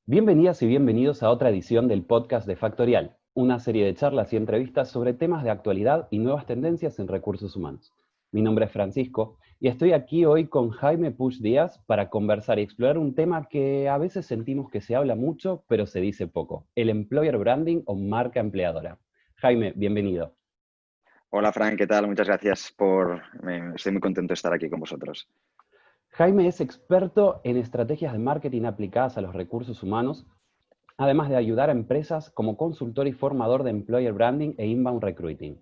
Bienvenidas y bienvenidos a otra edición del podcast de Factorial, una serie de charlas y entrevistas sobre temas de actualidad y nuevas tendencias en recursos humanos. Mi nombre es Francisco y estoy aquí hoy con Jaime Puig Díaz para conversar y explorar un tema que a veces sentimos que se habla mucho, pero se dice poco: el employer branding o marca empleadora. Jaime, bienvenido. Hola Fran, ¿qué tal? Muchas gracias estoy muy contento de estar aquí con vosotros. Jaime es experto en estrategias de marketing aplicadas a los recursos humanos, además de ayudar a empresas como consultor y formador de employer branding e inbound recruiting.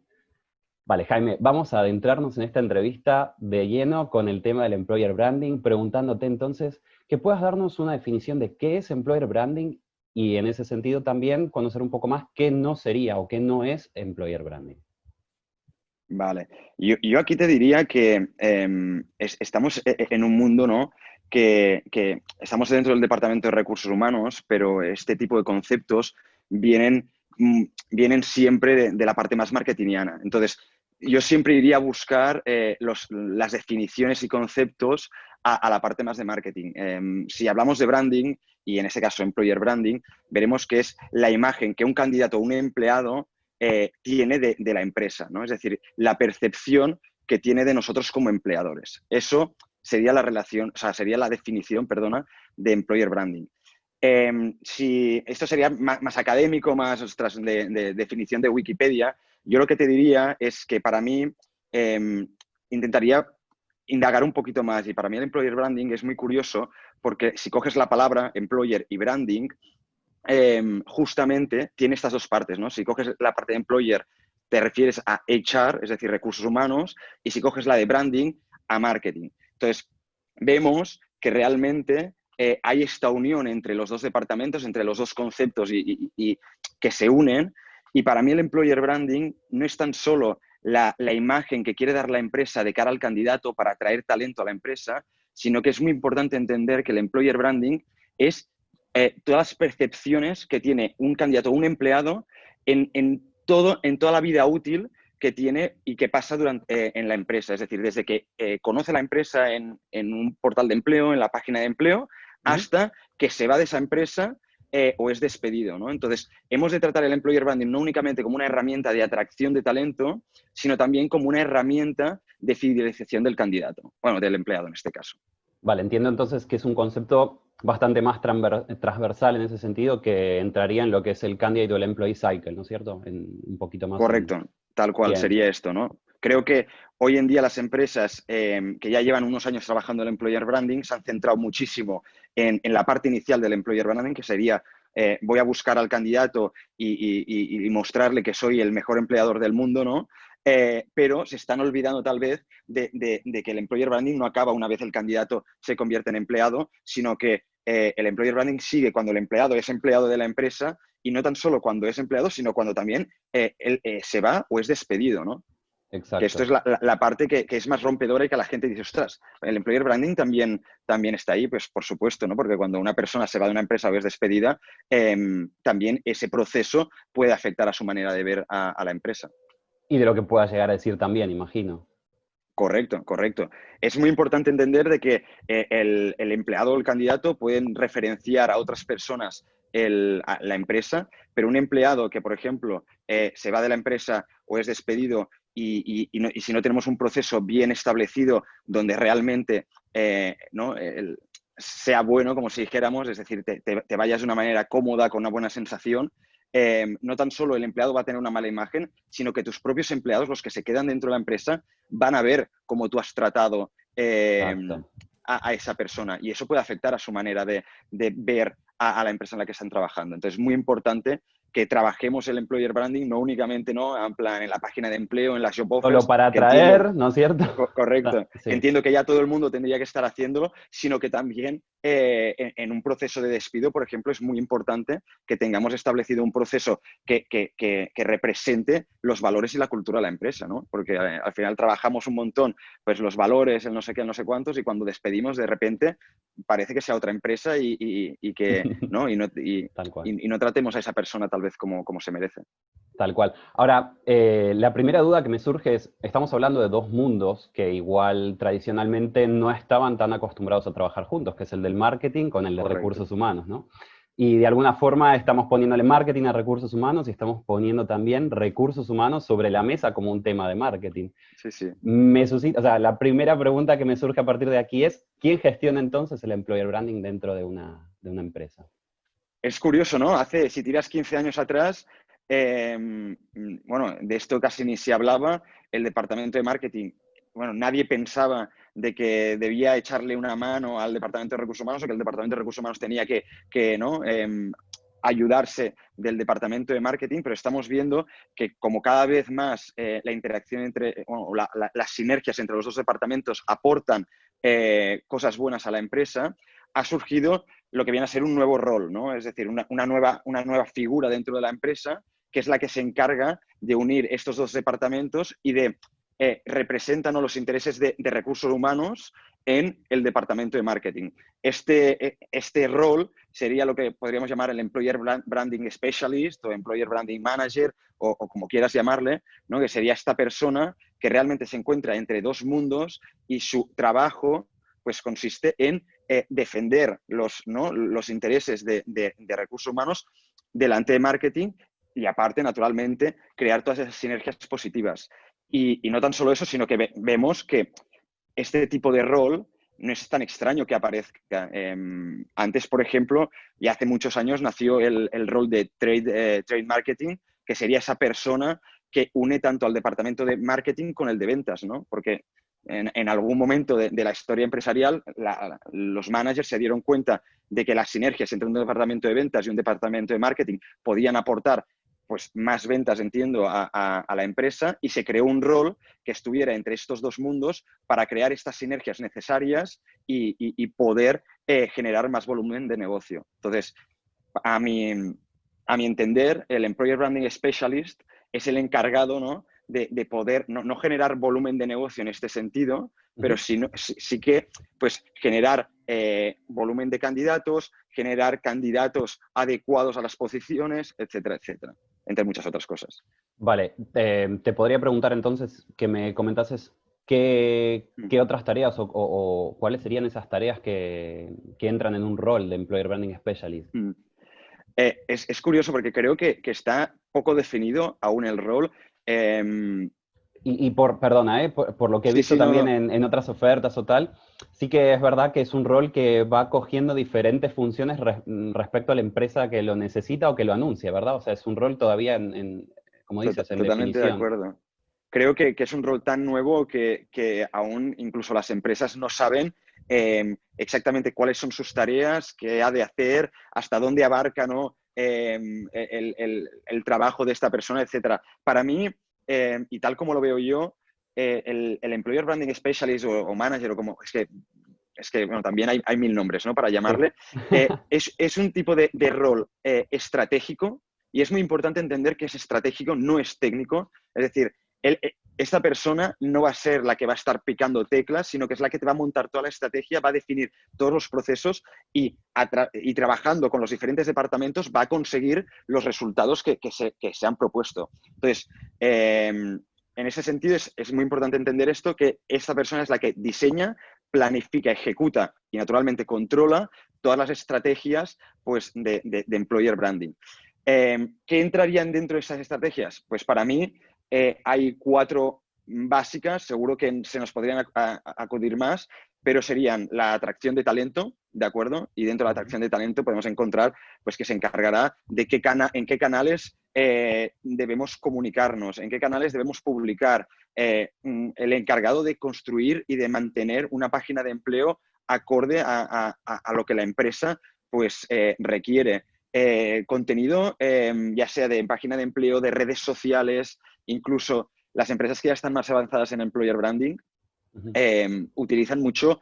Vale, Jaime, vamos a adentrarnos en esta entrevista de lleno con el tema del employer branding, preguntándote entonces que puedas darnos una definición de qué es employer branding y en ese sentido también conocer un poco más qué no sería o qué no es employer branding. Vale, yo aquí te diría que estamos en un mundo, ¿no? Que estamos dentro del Departamento de Recursos Humanos, pero este tipo de conceptos vienen, vienen siempre de la parte más marketingiana. Entonces, yo siempre iría a buscar las definiciones y conceptos a la parte más de marketing. Si hablamos de branding, y en este caso employer branding, veremos que es la imagen que un candidato o un empleado tiene de la empresa, ¿no? Es decir, la percepción que tiene de nosotros como empleadores. Eso sería la relación, o sea, sería la definición, perdona, de employer branding. Si esto sería más académico, más ostras, de definición de Wikipedia, yo lo que te diría es que para mí intentaría indagar un poquito más, y para mí el employer branding es muy curioso porque si coges la palabra employer y branding, justamente tiene estas dos partes, ¿no? Si coges la parte de employer, te refieres a HR, es decir, recursos humanos, y si coges la de branding, a marketing. Entonces, vemos que realmente hay esta unión entre los dos departamentos, entre los dos conceptos y que se unen. Y para mí el employer branding no es tan solo la imagen que quiere dar la empresa de cara al candidato para atraer talento a la empresa, sino que es muy importante entender que el employer branding es todas las percepciones que tiene un candidato o un empleado en toda la vida útil que tiene y que pasa en la empresa. Es decir, desde que conoce la empresa en un portal de empleo, en la página de empleo, hasta que se va de esa empresa o es despedido, ¿no? Entonces, hemos de tratar el employer branding no únicamente como una herramienta de atracción de talento, sino también como una herramienta de fidelización del candidato, bueno, del empleado en este caso. Vale, entiendo entonces que es un concepto bastante más transversal en ese sentido, que entraría en lo que es el candidate o el employee cycle, ¿no es cierto? Un poquito más en... Correcto, tal cual Bien. sería esto, ¿no? Creo que hoy en día las empresas que ya llevan unos años trabajando en el employer branding se han centrado muchísimo en la parte inicial del employer branding, que sería voy a buscar al candidato y mostrarle que soy el mejor empleador del mundo, ¿no? Pero se están olvidando tal vez de que el employer branding no acaba una vez el candidato se convierte en empleado, sino que el employer branding sigue cuando el empleado es empleado de la empresa, y no tan solo cuando es empleado, sino cuando también él se va o es despedido, ¿no? Que esto es Exacto. la parte que es más rompedora y que la gente dice, ostras, el employer branding también está ahí, pues por supuesto, ¿no? Porque cuando una persona se va de una empresa o es despedida, también ese proceso puede afectar a su manera de ver a la empresa. Y de lo que pueda llegar a decir también, imagino. Correcto, correcto. Es muy importante entender de que el empleado o el candidato pueden referenciar a otras personas a la empresa, pero un empleado que, por ejemplo, se va de la empresa o es despedido y si no tenemos un proceso bien establecido donde realmente ¿no? Sea bueno, como si dijéramos, es decir, te vayas de una manera cómoda, con una buena sensación, no tan solo el empleado va a tener una mala imagen, sino que tus propios empleados, los que se quedan dentro de la empresa, van a ver cómo tú has tratado Exacto. a esa persona, y eso puede afectar a su manera de ver a la empresa en la que están trabajando. Entonces, es muy importante que trabajemos el employer branding, no únicamente, ¿no?, en plan en la página de empleo, en las job Solo offers, para que entiendo, atraer, ¿no es cierto? correcto, que Sí. entiendo que ya todo el mundo tendría que estar haciéndolo, sino que también en un proceso de despido, por ejemplo, es muy importante que tengamos establecido un proceso que represente los valores y la cultura de la empresa, ¿no? Porque al final trabajamos un montón, pues los valores, el no sé qué, el no sé cuántos, y cuando despedimos, de repente, parece que sea otra empresa y que, ¿no? Tal cual. Y no tratemos a esa persona tal vez como se merece. Tal cual. Ahora, la primera duda que me surge es, estamos hablando de dos mundos que igual tradicionalmente no estaban tan acostumbrados a trabajar juntos, que es el del marketing con el de Correcto. recursos humanos, ¿no? Y de alguna forma estamos poniéndole marketing a recursos humanos y estamos poniendo también recursos humanos sobre la mesa como un tema de marketing. Sí, sí. O sea, la primera pregunta que me surge a partir de aquí es, ¿quién gestiona entonces el employer branding dentro de una empresa? Es curioso, ¿no? Si tiras 15 años atrás, bueno, de esto casi ni se hablaba, el departamento de marketing, bueno, nadie pensaba de que debía echarle una mano al departamento de recursos humanos o que el departamento de recursos humanos tenía que ¿no? Ayudarse del departamento de marketing, pero estamos viendo que como cada vez más la interacción entre, bueno, las sinergias entre los dos departamentos aportan cosas buenas a la empresa, ha surgido lo que viene a ser un nuevo rol, ¿no? Es decir, una nueva figura dentro de la empresa que es la que se encarga de unir estos dos departamentos y de representan los intereses de recursos humanos en el departamento de marketing. Este rol sería lo que podríamos llamar el Employer Branding Specialist o Employer Branding Manager o como quieras llamarle, ¿no? Que sería esta persona que realmente se encuentra entre dos mundos y su trabajo pues consiste en defender ¿no? los intereses de recursos humanos delante de marketing y aparte, naturalmente, crear todas esas sinergias positivas. Y no tan solo eso, sino que vemos que este tipo de rol no es tan extraño que aparezca. Antes, por ejemplo, y hace muchos años nació el rol de trade marketing, que sería esa persona que une tanto al departamento de marketing con el de ventas, ¿no? Porque en algún momento de la historia empresarial, los managers se dieron cuenta de que las sinergias entre un departamento de ventas y un departamento de marketing podían aportar pues, más ventas, entiendo, a la empresa y se creó un rol que estuviera entre estos dos mundos para crear estas sinergias necesarias y poder generar más volumen de negocio. Entonces, a mi entender, el Employer Branding Specialist es el encargado, ¿no? de poder no generar volumen de negocio en este sentido, pero sí que pues, generar volumen de candidatos, generar candidatos adecuados a las posiciones, etcétera, etcétera, entre muchas otras cosas. Vale, te podría preguntar entonces que me comentases qué otras tareas o cuáles serían esas tareas que entran en un rol de Employer Branding Specialist. Es curioso porque creo que está poco definido aún el rol. Perdona, por lo que he Sí, visto sí, no, también no. en otras ofertas o tal, sí que es verdad que es un rol que va cogiendo diferentes funciones respecto a la empresa que lo necesita o que lo anuncia, ¿verdad? O sea, es un rol todavía como dices, en Totalmente de definición. acuerdo. Creo que es un rol tan nuevo que aún incluso las empresas no saben exactamente cuáles son sus tareas, qué ha de hacer, hasta dónde abarca, ¿no? El trabajo de esta persona, etcétera. Para mí, y tal como lo veo yo, el Employer Branding Specialist o Manager, o como es que bueno, también hay mil nombres, ¿no? Para Sí. llamarle, es un tipo de rol estratégico y es muy importante entender que es estratégico, no es técnico. Es decir, esta persona no va a ser la que va a estar picando teclas, sino que es la que te va a montar toda la estrategia, va a definir todos los procesos y trabajando con los diferentes departamentos va a conseguir los resultados que se han propuesto. Entonces, en ese sentido es muy importante entender esto, que esta persona es la que diseña, planifica, ejecuta y naturalmente controla todas las estrategias pues, de employer branding. ¿Qué entrarían dentro de esas estrategias? Pues para mí hay 4 básicas, seguro que se nos podrían acudir más, pero serían la atracción de talento, ¿de acuerdo? Y dentro de la atracción de talento podemos encontrar pues, que se encargará de en qué canales debemos comunicarnos, en qué canales debemos publicar, el encargado de construir y de mantener una página de empleo acorde a lo que la empresa pues, requiere. Contenido, ya sea de página de empleo, de redes sociales, incluso las empresas que ya están más avanzadas en employer branding, utilizan mucho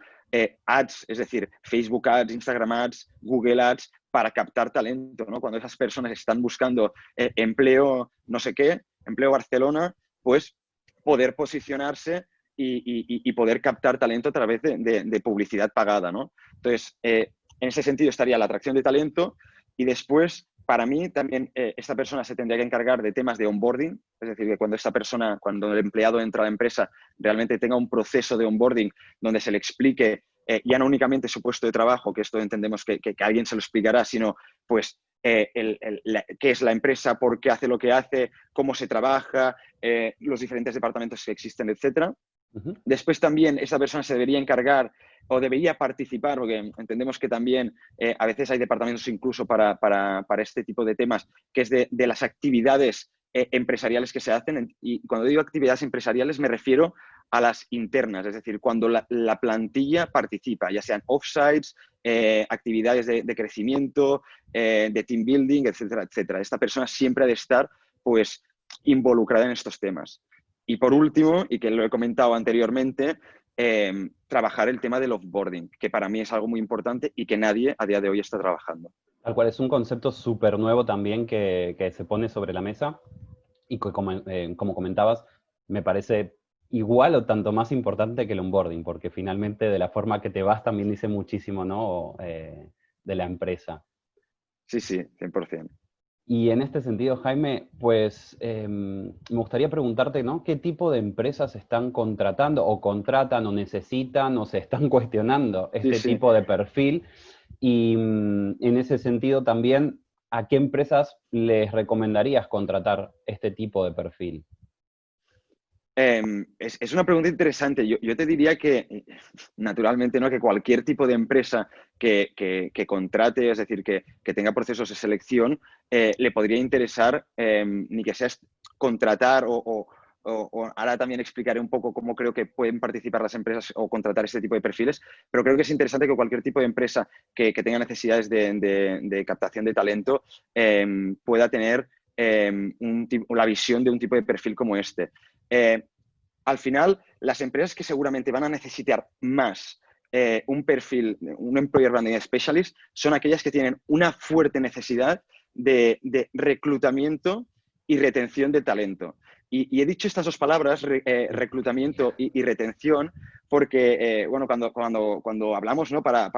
ads, es decir, Facebook Ads, Instagram Ads, Google Ads, para captar talento, ¿no? Cuando esas personas están buscando empleo no sé qué, empleo Barcelona, pues poder posicionarse y poder captar talento a través de publicidad pagada, ¿no? Entonces, en ese sentido estaría la atracción de talento y después, para mí, también esta persona se tendría que encargar de temas de onboarding, es decir, que cuando el empleado entra a la empresa, realmente tenga un proceso de onboarding donde se le explique ya no únicamente su puesto de trabajo, que esto entendemos que alguien se lo explicará, sino pues qué es la empresa, por qué hace lo que hace, cómo se trabaja, los diferentes departamentos que existen, etcétera. Después también esa persona se debería encargar o debería participar, porque entendemos que también a veces hay departamentos incluso para este tipo de temas, que es de las actividades empresariales que se hacen. Y cuando digo actividades empresariales me refiero a las internas, es decir, cuando la plantilla participa, ya sean offsites, actividades de crecimiento, de team building, etcétera, etcétera. Esta persona siempre ha de estar pues involucrada en estos temas. Y por último, y que lo he comentado anteriormente, trabajar el tema del offboarding, que para mí es algo muy importante y que nadie a día de hoy está trabajando. Tal cual, es un concepto súper nuevo también que se pone sobre la mesa y que, como comentabas, me parece igual o tanto más importante que el onboarding, porque finalmente de la forma que te vas también dice muchísimo, ¿no? De la empresa. Sí, sí, 100%. Y en este sentido, Jaime, pues me gustaría preguntarte, ¿no? ¿Qué tipo de empresas están contratando o contratan o necesitan o se están cuestionando Sí, este sí. tipo de perfil? Y en ese sentido también, ¿a qué empresas les recomendarías contratar este tipo de perfil? Es una pregunta interesante. Yo te diría que, naturalmente, ¿no? Que cualquier tipo de empresa que contrate, es decir, que tenga procesos de selección, le podría interesar, ni que sea contratar o ahora también explicaré un poco cómo creo que pueden participar las empresas o contratar este tipo de perfiles, pero creo que es interesante que cualquier tipo de empresa que tenga necesidades de captación de talento pueda tener la visión de un tipo de perfil como este. Eh, Al final, las empresas que seguramente van a necesitar más un perfil, un Employer Branding Specialist, son aquellas que tienen una fuerte necesidad de reclutamiento y retención de talento. Y he dicho estas dos palabras, reclutamiento y retención, porque bueno, cuando hablamos, ¿no? para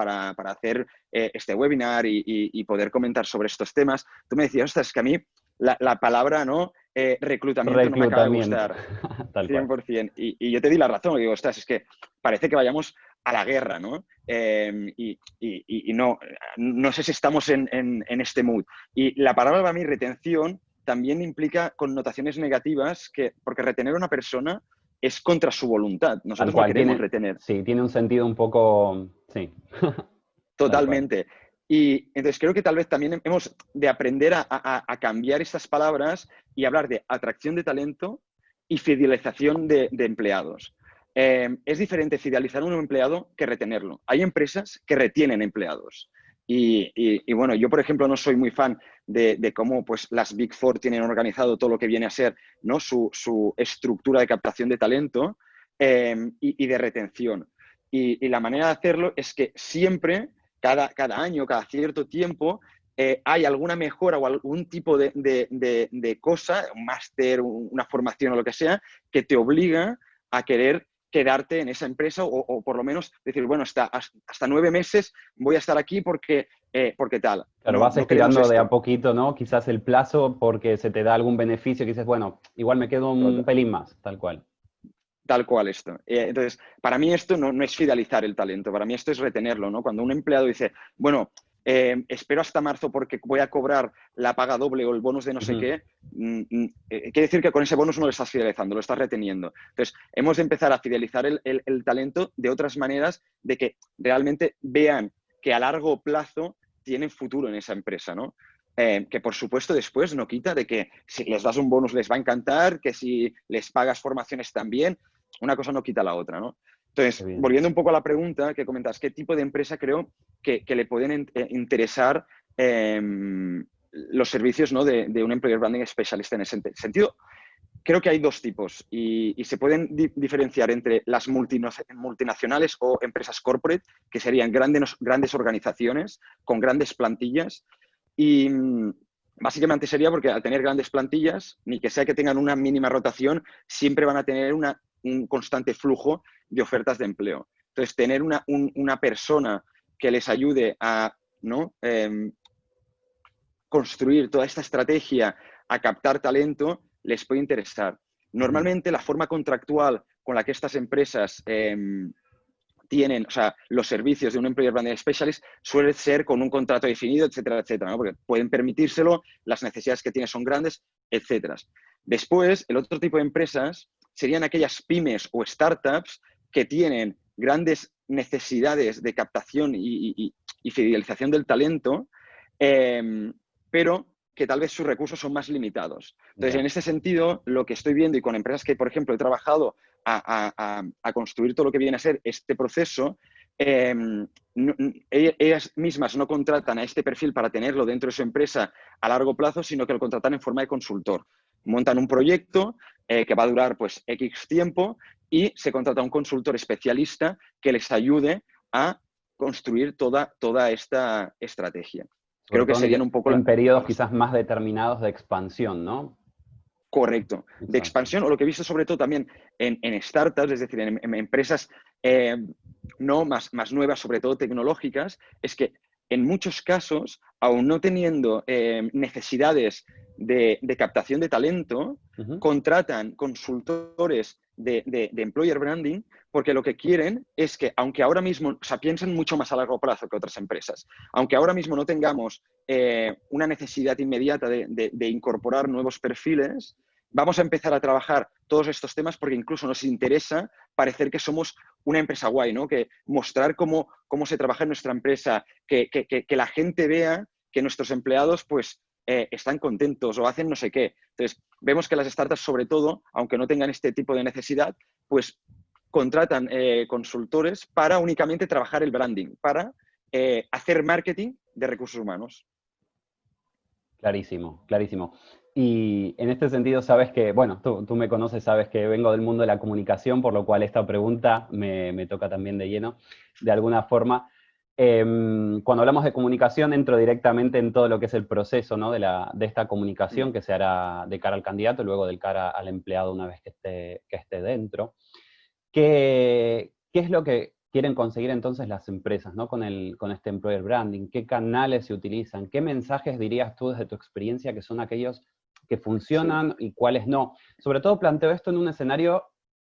hacer este webinar y poder comentar sobre estos temas, tú me decías, ostras, es que a mí la palabra, ¿no? Reclutamiento no me acaba de Reclutamiento, gustar. tal cual. 100%. Y yo te di la razón, digo, ostras, es que parece que vayamos a la guerra, ¿no? Y no sé si estamos en este mood. Y la palabra para mí, retención, también implica connotaciones negativas, porque retener a una persona es contra su voluntad. Tal Nosotros no cual, queremos tiene, retener. sí, tiene un sentido un poco, sí, tal cual. Totalmente. Y entonces creo que tal vez también hemos de aprender a cambiar estas palabras y hablar de atracción de talento y fidelización de empleados. Es diferente fidelizar a un empleado que retenerlo. Hay empresas que retienen empleados. Y bueno, yo por ejemplo no soy muy fan de cómo pues, las Big Four tienen organizado todo lo que viene a ser, ¿no? su estructura de captación de talento y de retención. Y la manera de hacerlo es que siempre cada año, cada cierto tiempo, hay alguna mejora o algún tipo de cosa, un máster, una formación o lo que sea, que te obliga a querer quedarte en esa empresa o por lo menos decir, bueno, hasta 9 meses voy a estar aquí porque tal. Claro, No, vas no queremos estirando de a esto. poquito, ¿no? Quizás el plazo porque se te da algún beneficio que dices, bueno, igual me quedo un pelín más, tal cual. Tal cual esto. Entonces, para mí esto no es fidelizar el talento, para mí esto es retenerlo, ¿no? Cuando un empleado dice, bueno, espero hasta marzo porque voy a cobrar la paga doble o el bonus de no sé Ujú. qué, quiere decir que con ese bonus no lo estás fidelizando, lo estás reteniendo. Entonces, hemos de empezar a fidelizar el talento de otras maneras de que realmente vean que a largo plazo tienen futuro en esa empresa, ¿no? Que por supuesto después no quita de que si les das un bonus les va a encantar, que si les pagas formaciones también, una cosa no quita la otra, ¿no? Qué Entonces, bien. volviendo un poco a la pregunta que comentas, ¿qué tipo de empresa creo que le pueden interesar los servicios, ¿no? de un Employer Branding Specialist en ese sentido? Creo que hay dos tipos y se pueden diferenciar entre las multinacionales o empresas corporate, que serían grandes organizaciones con grandes plantillas y básicamente sería porque al tener grandes plantillas, ni que sea que tengan una mínima rotación, siempre van a tener un constante flujo de ofertas de empleo. Entonces, tener una persona que les ayude a, ¿no? Construir toda esta estrategia, a captar talento, les puede interesar. Ujú. Normalmente la forma contractual con la que estas empresas tienen, o sea, los servicios de un Employer Branding Specialist suelen ser con un contrato definido, etcétera, etcétera, ¿no? Porque pueden permitírselo, las necesidades que tienen son grandes, etcétera. Después, el otro tipo de empresas serían aquellas pymes o startups que tienen grandes necesidades de captación y fidelización del talento, pero que tal vez sus recursos son más limitados. Entonces, en este sentido, lo que estoy viendo y con empresas que, por ejemplo, he trabajado a construir todo lo que viene a ser este proceso, ellas mismas no contratan a este perfil para tenerlo dentro de su empresa a largo plazo, sino que lo contratan en forma de consultor. Montan un proyecto que va a durar pues X tiempo y se contrata a un consultor especialista que les ayude a construir toda esta estrategia. Sobre Creo que todo serían un poco en periodos quizás más determinados de expansión, ¿no? correcto, de Exacto. expansión, o lo que he visto sobre todo también en startups, es decir, en empresas no más nuevas, sobre todo tecnológicas, es que en muchos casos, aún no teniendo necesidades de captación de talento, contratan consultores de employer branding porque lo que quieren es que, aunque ahora mismo, o sea, piensan mucho más a largo plazo que otras empresas, aunque ahora mismo no tengamos una necesidad inmediata de incorporar nuevos perfiles, vamos a empezar a trabajar todos estos temas porque incluso nos interesa parecer que somos una empresa guay, ¿no? Que mostrar cómo se trabaja en nuestra empresa, que la gente vea que nuestros empleados pues están contentos o hacen no sé qué. Entonces, vemos que las startups, sobre todo, aunque no tengan este tipo de necesidad, pues contratan consultores para únicamente trabajar el branding, para hacer marketing de recursos humanos. Clarísimo, clarísimo. Y en este sentido, sabes que, bueno, tú me conoces, sabes que vengo del mundo de la comunicación, por lo cual esta pregunta me toca también de lleno, de alguna forma. Cuando hablamos de comunicación, entro directamente en todo lo que es el proceso, ¿no? de esta comunicación que se hará de cara al candidato, luego de cara al empleado una vez que esté dentro. ¿Qué es lo que quieren conseguir entonces las empresas, ¿no? con este employer branding? ¿Qué canales se utilizan? ¿Qué mensajes dirías tú desde tu experiencia que son aquellos que funcionan y cuáles no? Sobre todo planteo esto en un escenario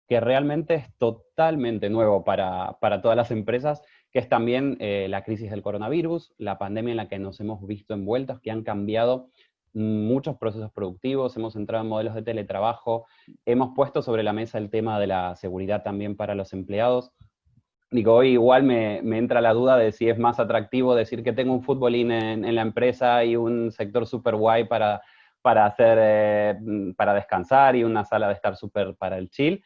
que realmente es totalmente nuevo para todas las empresas, que es también la crisis del coronavirus, la pandemia en la que nos hemos visto envueltos, que han cambiado muchos procesos productivos, hemos entrado en modelos de teletrabajo, hemos puesto sobre la mesa el tema de la seguridad también para los empleados. Digo, hoy igual me entra la duda de si es más atractivo decir que tengo un futbolín en la empresa y un sector súper guay para descansar y una sala de estar súper para el chill.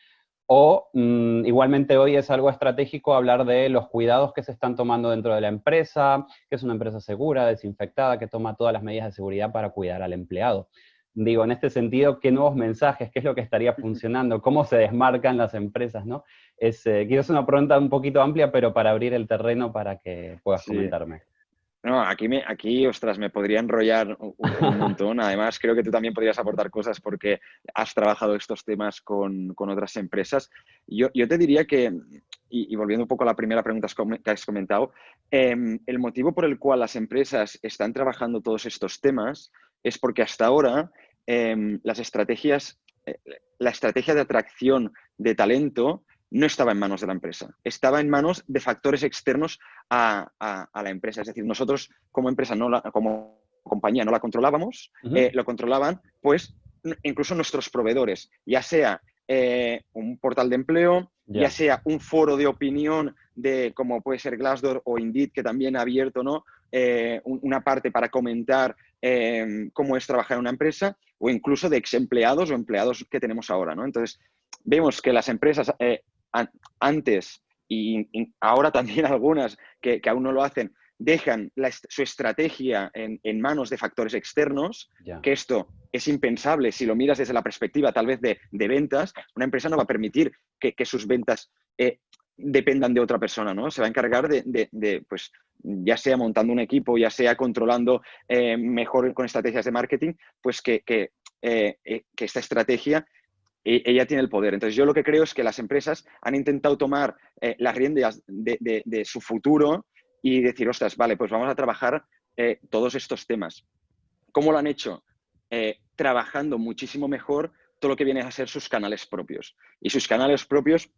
O igualmente hoy es algo estratégico hablar de los cuidados que se están tomando dentro de la empresa, que es una empresa segura, desinfectada, que toma todas las medidas de seguridad para cuidar al empleado. Digo, en este sentido, ¿qué nuevos mensajes? ¿Qué es lo que estaría funcionando? ¿Cómo se desmarcan las empresas, no? Quizás una pregunta un poquito amplia, pero para abrir el terreno para que puedas Sí. comentarme. No, aquí, ostras, me podría enrollar un montón. Además, creo que tú también podrías aportar cosas porque has trabajado estos temas con otras empresas. Yo te diría que, y volviendo un poco a la primera pregunta que has comentado, el motivo por el cual las empresas están trabajando todos estos temas es porque hasta ahora las estrategias, la estrategia de atracción de talento no estaba en manos de la empresa, estaba en manos de factores externos a la empresa. Es decir, nosotros como empresa, como compañía, no la controlábamos, lo controlaban pues incluso nuestros proveedores, ya sea un portal de empleo, ya sea un foro de opinión como puede ser Glassdoor o Indeed, que también ha abierto, ¿no? Una parte para comentar cómo es trabajar en una empresa, o incluso de ex empleados o empleados que tenemos ahora, ¿no? Entonces, vemos que las empresas antes y ahora también algunas que aún no lo hacen, dejan su estrategia en manos de factores externos, que esto es impensable si lo miras desde la perspectiva tal vez de ventas. Una empresa no va a permitir que sus ventas dependan de otra persona, ¿no? Se va a encargar pues, ya sea montando un equipo, ya sea controlando mejor con estrategias de marketing, pues que esta estrategia ella tiene el poder. Entonces, yo lo que creo es que las empresas han intentado tomar las riendas de su futuro y decir, ostras, vale, pues vamos a trabajar todos estos temas. ¿Cómo lo han hecho? Trabajando muchísimo mejor todo lo que viene a ser sus canales propios. Y sus canales propios,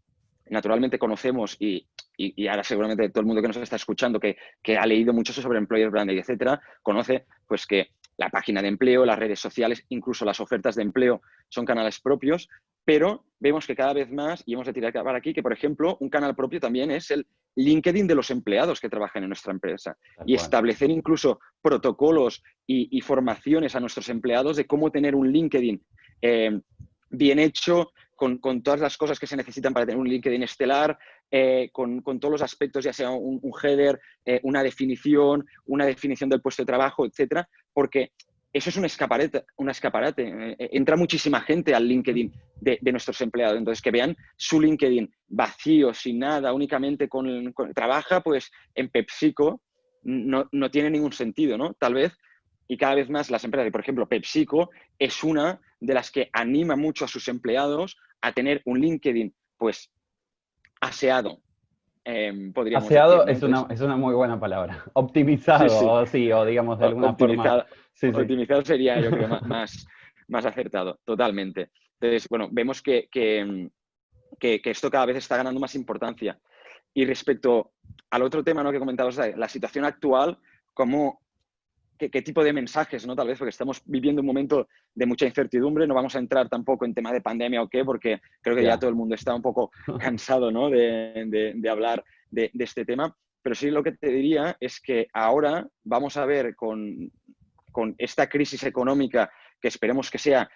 naturalmente conocemos y y ahora seguramente todo el mundo que nos está escuchando, que ha leído mucho sobre employer branding, etcétera, conoce pues que la página de empleo, las redes sociales, incluso las ofertas de empleo son canales propios, pero vemos que cada vez más, y hemos de tirar para aquí, que por ejemplo un canal propio también es el LinkedIn de los empleados que trabajan en nuestra empresa Tal y cual. establecer incluso protocolos y formaciones a nuestros empleados de cómo tener un LinkedIn bien hecho, con todas las cosas que se necesitan para tener un LinkedIn estelar, con todos los aspectos, ya sea un header, una definición del puesto de trabajo, etcétera, porque eso es un escaparate. Entra muchísima gente al LinkedIn de nuestros empleados. Entonces, que vean su LinkedIn vacío, sin nada, únicamente trabaja pues en PepsiCo, no tiene ningún sentido, ¿no? Tal vez, y cada vez más las empresas, por ejemplo, PepsiCo es una de las que anima mucho a sus empleados a tener un LinkedIn pues aseado, podríamos decir, Aseado ¿no? Entonces, es una muy buena palabra. sí, Optimizado, sí, o sí, o digamos de alguna forma. optimizado, Sí, sí. optimizado sería, yo creo, más acertado, totalmente. Entonces, bueno, vemos que esto cada vez está ganando más importancia. Y respecto al otro tema, ¿no?, que comentabas, la situación actual, cómo qué tipo de mensajes, ¿no? Tal vez porque estamos viviendo un momento de mucha incertidumbre, no vamos a entrar tampoco en tema de pandemia o qué, porque creo que ya Ya. todo el mundo está un poco cansado, ¿no?, de hablar de este tema. Pero sí, lo que te diría es que ahora vamos a ver con esta crisis económica, que esperemos que sea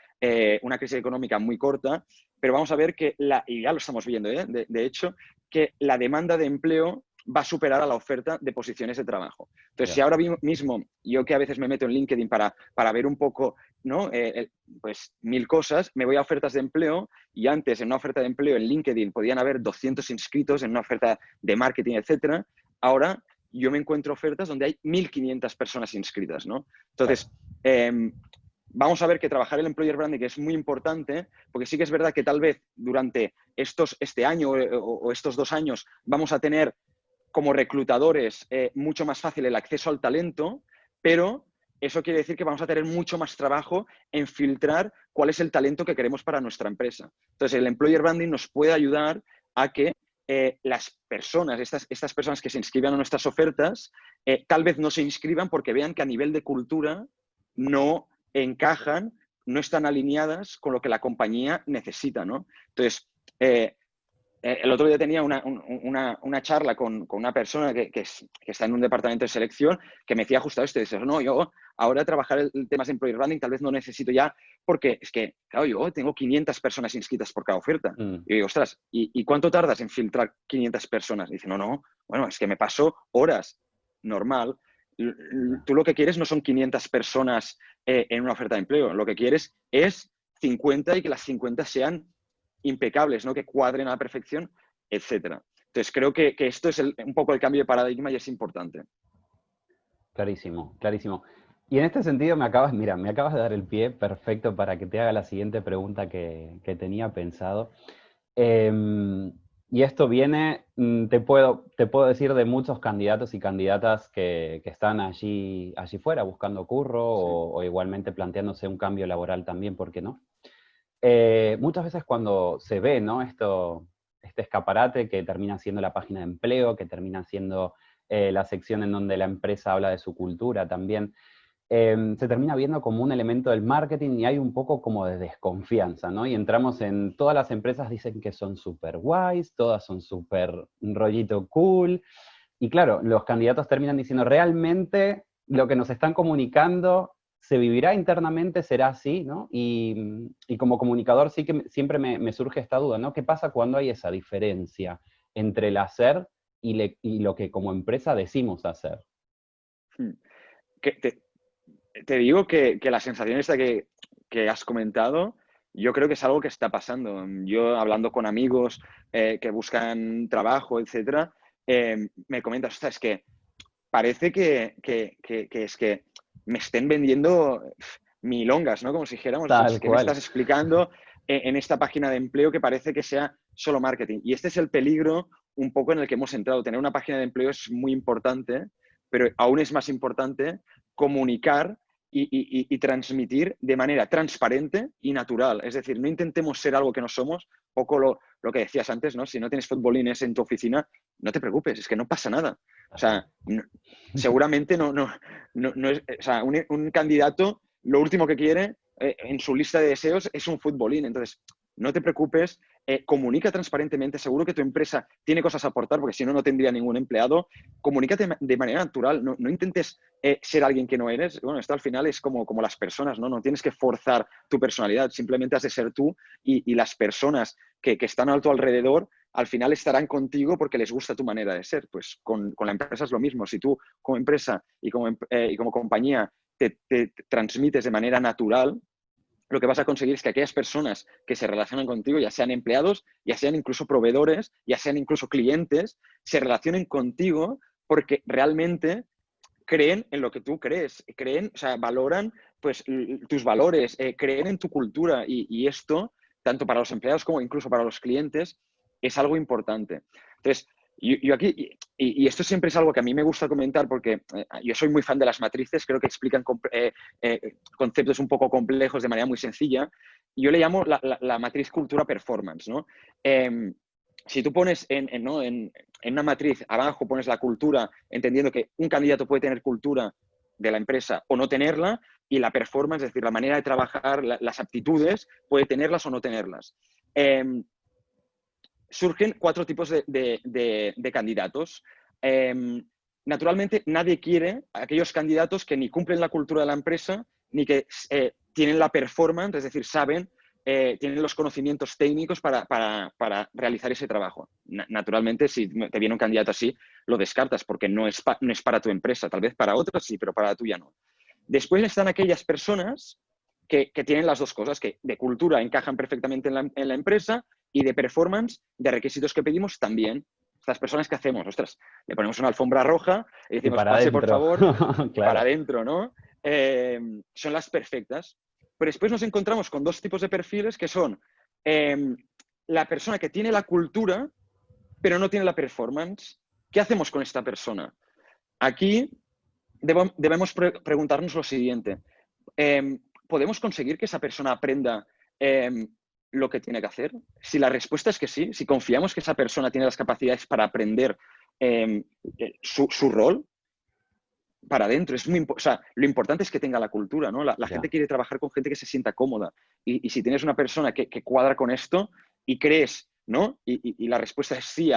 una crisis económica muy corta, pero vamos a ver que, y ya lo estamos viendo, de hecho, que la demanda de empleo va a superar a la oferta de posiciones de trabajo. Entonces, si Ya. ahora mismo, yo que a veces me meto en LinkedIn para ver un poco, ¿no?, pues 1000 cosas, me voy a ofertas de empleo y antes en una oferta de empleo en LinkedIn podían haber 200 inscritos en una oferta de marketing, etcétera. Ahora yo me encuentro ofertas donde hay 1500 personas inscritas, ¿no? Claro. Entonces, vamos a ver que trabajar el employer branding es muy importante, porque sí que es verdad que tal vez durante este año o estos 2 años vamos a tener como reclutadores mucho más fácil el acceso al talento, pero eso quiere decir que vamos a tener mucho más trabajo en filtrar cuál es el talento que queremos para nuestra empresa. Entonces, el employer branding nos puede ayudar a que las personas, estas personas que se inscriban a nuestras ofertas, tal vez no se inscriban porque vean que a nivel de cultura no encajan, no están alineadas con lo que la compañía necesita, ¿no? Entonces, el otro día tenía una charla con una persona que está en un departamento de selección que me decía justo esto. Dice, no, yo ahora trabajar el tema de employer branding tal vez no necesito ya, porque es que, claro, yo tengo 500 personas inscritas por cada oferta. Mm. Y digo, ostras, ¿y cuánto tardas en filtrar 500 personas? Y dice, no, bueno, es que me paso horas, normal. Ya. Tú lo que quieres no son 500 personas en una oferta de empleo, lo que quieres es 50 y que las 50 sean impecables, ¿no?, que cuadren a la perfección, etcétera. Entonces, creo que esto es un poco el cambio de paradigma y es importante. Clarísimo, clarísimo. Y en este sentido mira, me acabas de dar el pie perfecto para que te haga la siguiente pregunta que tenía pensado. Y esto viene, te puedo decir de muchos candidatos y candidatas que están allí fuera buscando curro Sí. o igualmente planteándose un cambio laboral también, ¿por qué no? Muchas veces cuando se ve, ¿no?, este escaparate que termina siendo la página de empleo, que termina siendo la sección en donde la empresa habla de su cultura también, se termina viendo como un elemento del marketing y hay un poco como de desconfianza, ¿no? Y entramos en, todas las empresas dicen que son súper guays, todas son súper rollito cool, y claro, los candidatos terminan diciendo, realmente lo que nos están comunicando se vivirá internamente, será así, ¿no? Y como comunicador sí que siempre me surge esta duda, ¿no? ¿Qué pasa cuando hay esa diferencia entre el hacer y lo que como empresa decimos hacer? Hmm. Que te digo que la sensación esta que has comentado, yo creo que es algo que está pasando. Yo hablando con amigos que buscan trabajo, etcétera, me comentan, ostras, es que parece que es que me estén vendiendo milongas, ¿no? Como si dijéramos, Tal es que me cual. estás explicando en esta página de empleo que parece que sea solo marketing. Y este es el peligro un poco en el que hemos entrado. Tener una página de empleo es muy importante, pero aún es más importante comunicar y transmitir de manera transparente y natural. Es decir, no intentemos ser algo que no somos, poco lo que decías antes, ¿no? Si no tienes futbolines en tu oficina, no te preocupes, es que no pasa nada. O sea, seguramente no es, o sea, un candidato lo último que quiere en su lista de deseos es un futbolín. Entonces, no te preocupes, comunica transparentemente, seguro que tu empresa tiene cosas a aportar, porque si no, no tendría ningún empleado. Comunícate de manera natural, no intentes ser alguien que no eres. Bueno, esto al final es como las personas, ¿no? No tienes que forzar tu personalidad, simplemente has de ser tú y las personas que están a tu alrededor al final estarán contigo porque les gusta tu manera de ser. Pues con la empresa es lo mismo. Si tú como empresa y como compañía te transmites de manera natural, lo que vas a conseguir es que aquellas personas que se relacionan contigo, ya sean empleados, ya sean incluso proveedores, ya sean incluso clientes, se relacionen contigo porque realmente creen en lo que tú crees, creen, o sea, valoran pues tus valores, creen en tu cultura y esto, tanto para los empleados como incluso para los clientes, es algo importante. Entonces, yo aquí, y esto siempre es algo que a mí me gusta comentar porque yo soy muy fan de las matrices, creo que explican conceptos un poco complejos de manera muy sencilla. Yo le llamo la matriz cultura performance, ¿no? Si tú pones en una matriz abajo, pones la cultura, entendiendo que un candidato puede tener cultura de la empresa o no tenerla, y la performance, es decir, la manera de trabajar, las aptitudes, puede tenerlas o no tenerlas. Surgen 4 tipos de candidatos. Naturalmente, nadie quiere a aquellos candidatos que ni cumplen la cultura de la empresa, ni que tienen la performance, es decir, tienen los conocimientos técnicos para realizar ese trabajo. Naturalmente, si te viene un candidato así, lo descartas porque no es para tu empresa. Tal vez para otras sí, pero para la tuya no. Después están aquellas personas que tienen las dos cosas, que de cultura encajan perfectamente en la empresa y de performance, de requisitos que pedimos también. Estas personas que hacemos, ostras, le ponemos una alfombra roja y decimos, para pase adentro. por favor, Claro. para adentro, ¿no? Son las perfectas. Pero después nos encontramos con 2 tipos de perfiles que son la persona que tiene la cultura, pero no tiene la performance. ¿Qué hacemos con esta persona? Aquí debemos preguntarnos lo siguiente. ¿Podemos conseguir que esa persona aprenda lo que tiene que hacer? Si la respuesta es que sí, si confiamos que esa persona tiene las capacidades para aprender su rol, para adentro. O sea, lo importante es que tenga la cultura, ¿no? La gente quiere trabajar con gente que se sienta cómoda. Y si tienes una persona que cuadra con esto y crees, ¿no? Y la respuesta es sí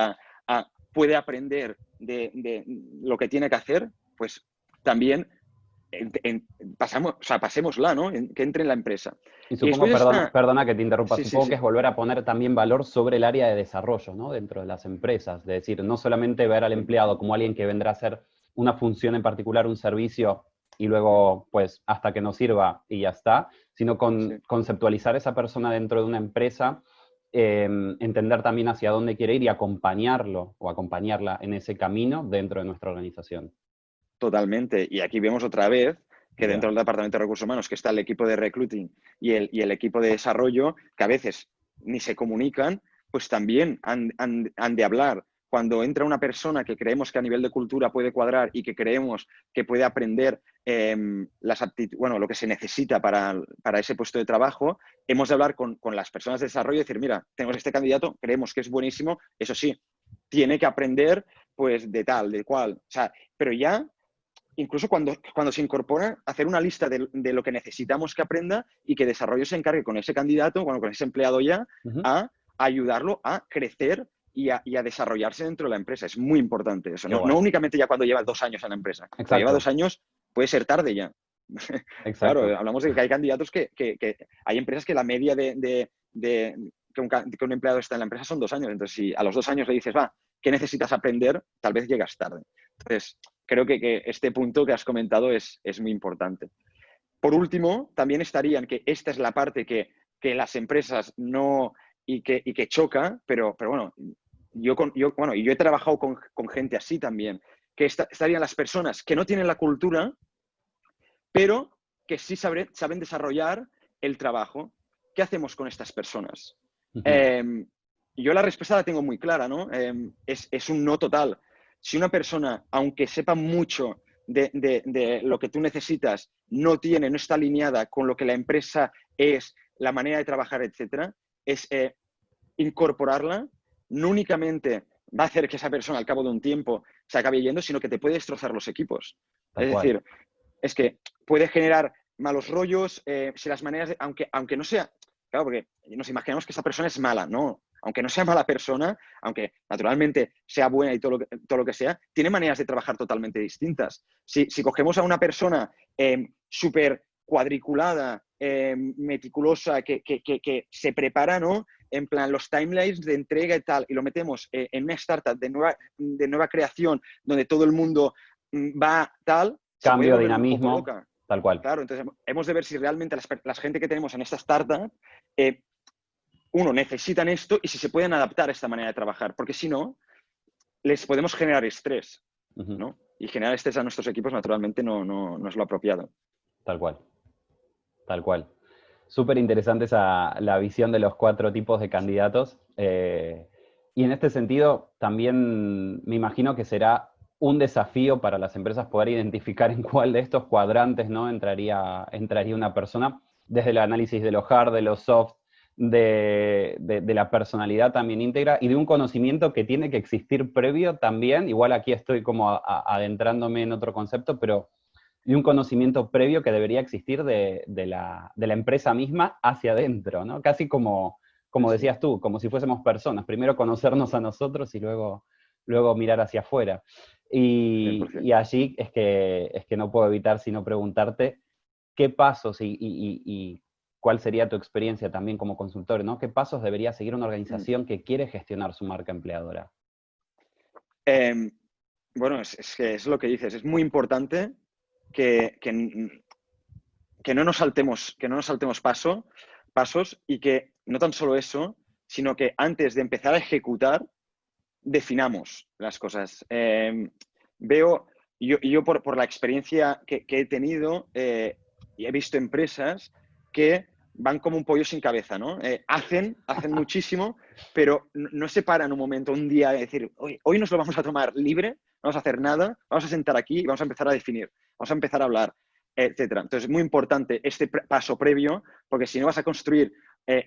puede aprender de lo que tiene que hacer, pues también pasémosla, ¿no? Que entre en la empresa. Y Y supongo, después está... perdona que te interrumpa, Sí, sí, supongo que sí. es volver a poner también valor sobre el área de desarrollo, ¿no? Dentro de las empresas. Es decir, no solamente ver al empleado como alguien que vendrá a hacer una función en particular, un servicio, y luego, pues, hasta que nos sirva y ya está, sino conceptualizar a esa persona dentro de una empresa, entender también hacia dónde quiere ir y acompañarlo o acompañarla en ese camino dentro de nuestra organización. Totalmente. Y aquí vemos otra vez que dentro del Departamento de Recursos Humanos, que está el equipo de recruiting y el equipo de desarrollo, que a veces ni se comunican, pues también han de hablar. Cuando entra una persona que creemos que a nivel de cultura puede cuadrar y que creemos que puede aprender lo que se necesita para ese puesto de trabajo, hemos de hablar con las personas de desarrollo y decir, mira, tenemos este candidato, creemos que es buenísimo, eso sí, tiene que aprender pues de tal, de cual. O sea, pero ya incluso cuando se incorpora, hacer una lista de lo que necesitamos que aprenda y que desarrollo se encargue con ese candidato, con ese empleado ya, a ayudarlo a crecer y a desarrollarse dentro de la empresa. Es muy importante eso. No únicamente ya cuando lleva 2 años en la empresa. Exacto. Cuando lleva 2 años puede ser tarde ya. Exacto. Claro, hablamos de que hay candidatos que hay empresas que la media de que un empleado está en la empresa son 2 años. Entonces, si a los 2 años le dices, va, ¿qué necesitas aprender? Tal vez llegas tarde. Entonces, creo que este punto que has comentado es muy importante. Por último, también estarían que esta es la parte que las empresas no y que choca, pero bueno, yo he trabajado con gente así también, que estarían las personas que no tienen la cultura, pero que sí saben desarrollar el trabajo. ¿Qué hacemos con estas personas? Yo la respuesta la tengo muy clara, ¿no? Es un no total. Si una persona, aunque sepa mucho de lo que tú necesitas, no está alineada con lo que la empresa es, la manera de trabajar, etcétera, incorporarla no únicamente va a hacer que esa persona al cabo de un tiempo se acabe yendo, sino que te puede destrozar los equipos. Tal Es cual. decir, es que puede generar malos rollos, si las maneras, aunque no sea, claro, porque nos imaginamos que esa persona es mala, no. Aunque no sea mala persona, aunque naturalmente sea buena y todo lo que sea, tiene maneras de trabajar totalmente distintas. Si cogemos a una persona súper cuadriculada, meticulosa, que se prepara, ¿no? En plan, los timelines de entrega y tal, y lo metemos en una startup de nueva creación, donde todo el mundo va tal, se puede Cambio, volver un poco dinamismo, loca. tal cual. Claro, entonces hemos de ver si realmente la gente que tenemos en esta startup, uno, necesitan esto y si se pueden adaptar a esta manera de trabajar, porque si no, les podemos generar estrés, Ujú. ¿no? Y generar estrés a nuestros equipos naturalmente no es lo apropiado. Tal cual. Tal cual. Súper interesante la visión de los 4 tipos de candidatos. Y en este sentido, también me imagino que será un desafío para las empresas poder identificar en cuál de estos cuadrantes, ¿no? entraría una persona, desde el análisis de lo hard, de lo soft, de la personalidad también íntegra y de un conocimiento que tiene que existir previo también. Igual aquí estoy como adentrándome en otro concepto, pero y un conocimiento previo que debería existir de la empresa misma hacia adentro, ¿no? Casi como Sí, decías tú, como si fuésemos personas. Primero conocernos a nosotros y luego mirar hacia afuera. Y 100%. allí es que no puedo evitar sino preguntarte qué pasos y cuál sería tu experiencia también como consultor, ¿no? ¿Qué pasos debería seguir una Mm. organización que quiere gestionar su marca empleadora? Eh, bueno, es que es lo que dices, es muy importante que, que, que no nos saltemos pasos y que no tan solo eso, sino que antes de empezar a ejecutar, definamos las cosas. Veo, yo por la experiencia que he tenido, y he visto empresas que van como un pollo sin cabeza, ¿no? Hacen muchísimo, pero no se paran un momento, un día, de decir, hoy nos lo vamos a tomar libre, no vamos a hacer nada, vamos a sentar aquí y vamos a empezar a definir, vamos a empezar a hablar, etcétera. Entonces, es muy importante este paso previo, porque si no vas a construir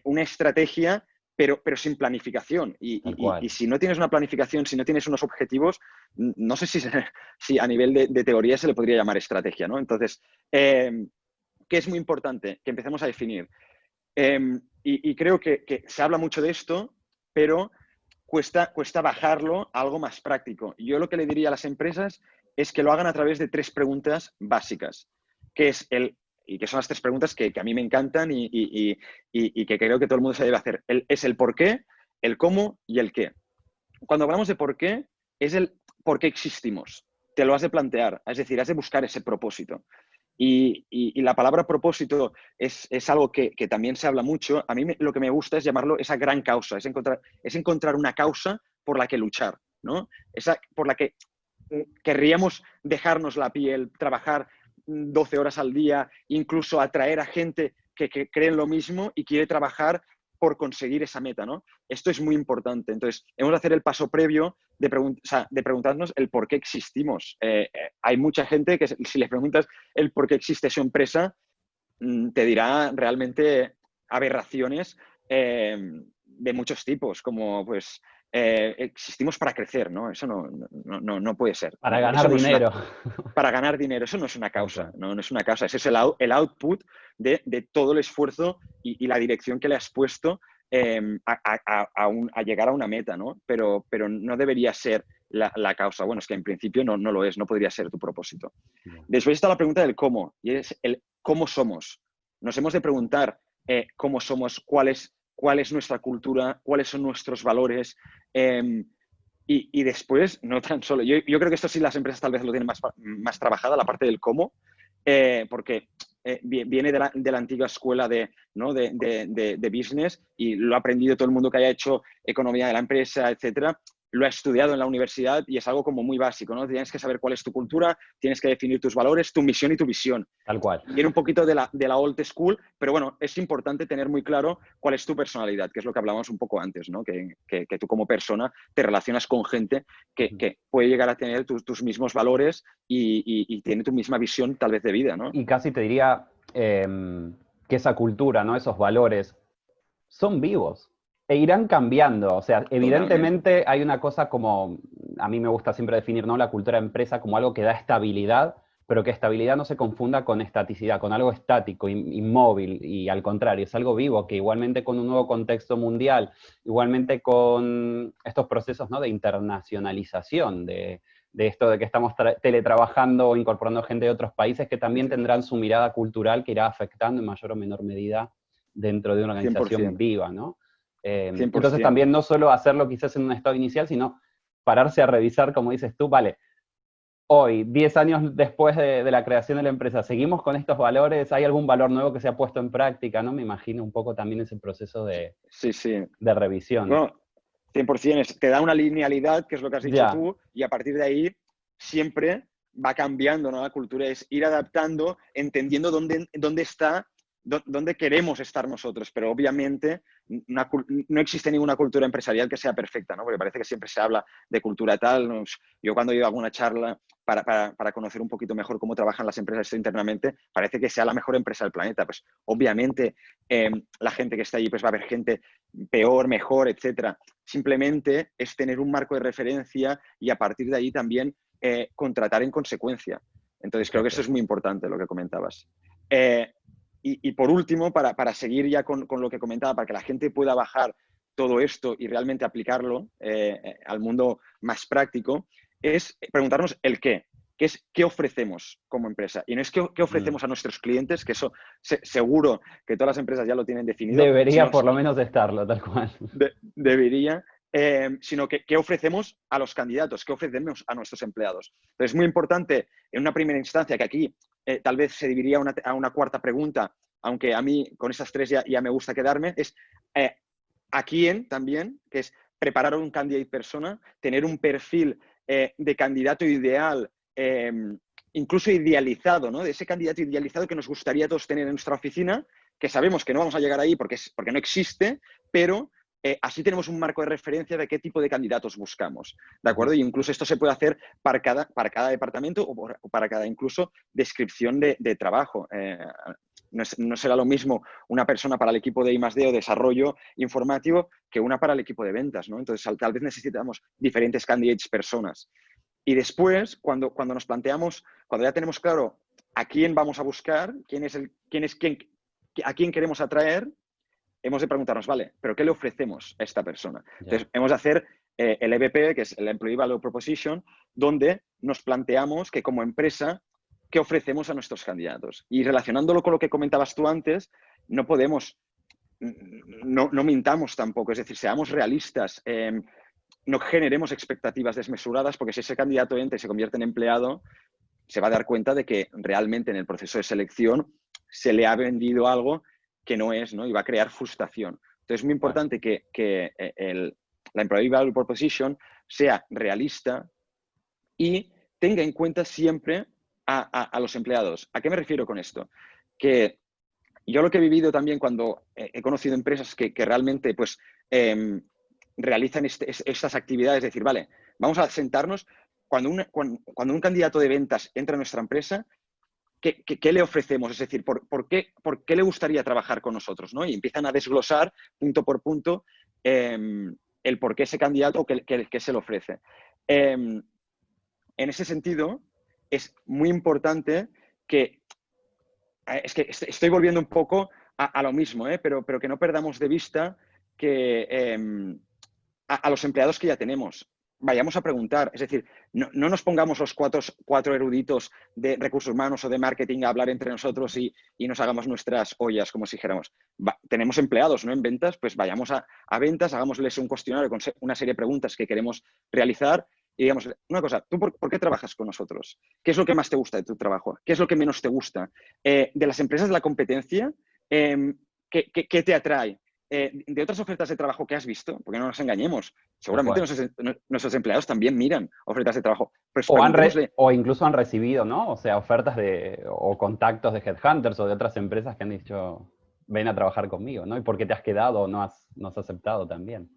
una estrategia pero sin planificación. Tal Y cual. si no tienes una planificación, si no tienes unos objetivos, no sé si a nivel de teoría se le podría llamar estrategia, ¿no? Entonces, ¿qué es muy importante? Que empecemos a definir. Y creo que se habla mucho de esto, pero cuesta bajarlo a algo más práctico. Yo lo que le diría a las empresas es que lo hagan a través de 3 preguntas básicas, que es y que son las 3 preguntas que a mí me encantan y que creo que todo el mundo se debe hacer. Es el por qué, el cómo y el qué. Cuando hablamos de por qué, es el por qué existimos. Te lo has de plantear, es decir, has de buscar ese propósito. Y la palabra propósito es algo que también se habla mucho. A mí lo que me gusta es llamarlo esa gran causa, es encontrar una causa por la que luchar, ¿no? Esa por la que querríamos dejarnos la piel, trabajar 12 horas al día, incluso atraer a gente que cree en lo mismo y quiere trabajar por conseguir esa meta, ¿no? Esto es muy importante. Entonces, hemos de hacer el paso previo de preguntarnos el por qué existimos. Hay mucha gente que si le preguntas el por qué existe su empresa, te dirá realmente aberraciones de muchos tipos, como pues existimos para crecer, ¿no? Eso no puede ser. Para Eso ganar no es una, dinero. para ganar dinero, eso no es una Tal causa, cual. no es una causa, ese es el output de todo el esfuerzo y la dirección que le has puesto a llegar a una meta, ¿no? Pero no debería ser la causa. Bueno, es que en principio no lo es, no podría ser tu propósito. Bien. Después está la pregunta del cómo, y es el cómo somos. Nos hemos de preguntar cómo somos, cuál es nuestra cultura, cuáles son nuestros valores. Y después, no tan solo, yo creo que esto sí las empresas tal vez lo tienen más trabajada, la parte del cómo, porque viene de la antigua escuela ¿no? de business y lo ha aprendido todo el mundo que haya hecho economía de la empresa, etcétera. Lo ha estudiado en la universidad y es algo como muy básico, ¿no? Tienes que saber cuál es tu cultura, tienes que definir tus valores, tu misión y tu visión. Tal cual. Viene un poquito de la old school, pero bueno, es importante tener muy claro cuál es tu personalidad, que es lo que hablábamos un poco antes, ¿no? Que tú como persona te relacionas con gente que puede llegar a tener tus mismos valores y tiene tu misma visión tal vez de vida, ¿no? Y casi te diría que esa cultura, ¿no? Esos valores son vivos. E irán cambiando, o sea, Totalmente. evidentemente hay una cosa como, a mí me gusta siempre definir, ¿no?, la cultura de empresa como algo que da estabilidad, pero que estabilidad no se confunda con estaticidad, con algo estático, inmóvil, y al contrario, es algo vivo, que igualmente con un nuevo contexto mundial, igualmente con estos procesos, ¿no?, de internacionalización, de esto de que estamos teletrabajando o incorporando gente de otros países que Sí, también sí. tendrán su mirada cultural que irá afectando en mayor o menor medida dentro de una organización 100%. viva, ¿no? Entonces 100%. también no solo hacerlo quizás en un estado inicial, sino pararse a revisar, como dices tú, vale, hoy, 10 años después de la creación de la empresa, ¿seguimos con estos valores? ¿Hay algún valor nuevo que se ha puesto en práctica? ¿No? Me imagino un poco también ese proceso Sí, sí. de revisión. Bueno, 100%. Te da una linealidad, que es lo que has dicho Ya, tú, y a partir de ahí siempre va cambiando, ¿no? La cultura es ir adaptando, entendiendo dónde está, dónde queremos estar nosotros, pero obviamente no existe ninguna cultura empresarial que sea perfecta, ¿no? Porque parece que siempre se habla de cultura tal. Yo cuando he ido a alguna charla para conocer un poquito mejor cómo trabajan las empresas esto internamente, parece que sea la mejor empresa del planeta. Pues obviamente la gente que está allí, pues va a haber gente peor, mejor, etcétera. Simplemente es tener un marco de referencia y a partir de ahí también contratar en consecuencia. Entonces creo que eso exacto. es muy importante lo que comentabas. Y por último, para seguir ya con lo que comentaba, para que la gente pueda bajar todo esto y realmente aplicarlo al mundo más práctico, es preguntarnos el qué, que es qué ofrecemos como empresa. Y no es qué Mm. ofrecemos a nuestros clientes, que eso seguro que todas las empresas ya lo tienen definido, Debería sino por lo menos estarlo, tal cual. debería, sino que qué ofrecemos a los candidatos, qué ofrecemos a nuestros empleados. Entonces es muy importante en una primera instancia, que aquí tal vez se dividiría a una cuarta pregunta, aunque a mí con esas tres ya me gusta quedarme, es eh, a quién también, que es preparar un candidate persona, tener un perfil de candidato ideal, incluso idealizado, ¿no? De ese candidato idealizado que nos gustaría todos tener en nuestra oficina, que sabemos que no vamos a llegar ahí porque no existe, pero así tenemos un marco de referencia de qué tipo de candidatos buscamos, ¿de acuerdo? Ujú. Y incluso esto se puede hacer para cada departamento o para cada incluso descripción de trabajo. No será lo mismo una persona para el equipo de I+D o desarrollo informativo que una para el equipo de ventas, ¿no? Entonces, tal vez necesitamos diferentes candidates personas. Y después, cuando nos planteamos, cuando ya tenemos claro a quién vamos a buscar, a quién queremos atraer, hemos de preguntarnos, vale, pero ¿qué le ofrecemos a esta persona? Ya. Entonces, hemos de hacer el EVP, que es el Employee Value Proposition, donde nos planteamos que como empresa, ¿qué ofrecemos a nuestros candidatos? Y relacionándolo con lo que comentabas tú antes, no podemos, no mintamos tampoco, es decir, seamos realistas, no generemos expectativas desmesuradas, porque si ese candidato entra y se convierte en empleado, se va a dar cuenta de que realmente en el proceso de selección se le ha vendido algo que no es, ¿no? Y va a crear frustración. Entonces es muy Claro. importante que la Employee Value Proposition sea realista y tenga en cuenta siempre a los empleados. ¿A qué me refiero con esto? Que yo lo que he vivido también cuando he conocido empresas que realmente pues, realizan estas actividades, es decir, vale, vamos a sentarnos, cuando un candidato de ventas entra a nuestra empresa, ¿qué le ofrecemos? Es decir, ¿por qué le gustaría trabajar con nosotros? ¿No? Y empiezan a desglosar punto por punto el por qué ese candidato o qué se le ofrece. En ese sentido, es muy importante que es que estoy volviendo un poco a lo mismo, pero que no perdamos de vista que a los empleados que ya tenemos vayamos a preguntar. Es decir, no nos pongamos los cuatro eruditos de recursos humanos o de marketing a hablar entre nosotros y nos hagamos nuestras ollas, como si dijéramos. Tenemos empleados, ¿no? En ventas, pues vayamos a ventas, hagámosles un cuestionario con una serie de preguntas que queremos realizar y digamos, una cosa, ¿tú por qué trabajas con nosotros? ¿Qué es lo que más te gusta de tu trabajo? ¿Qué es lo que menos te gusta? De las empresas de la competencia, ¿qué te atrae? De otras ofertas de trabajo que has visto, porque no nos engañemos, Tal seguramente cual. nuestros empleados también miran ofertas de trabajo. Pues preguntémosle, O incluso han recibido, ¿no? O sea, ofertas o contactos de headhunters o de otras empresas que han dicho, ven a trabajar conmigo, ¿no? ¿Y por qué te has quedado o no has aceptado también?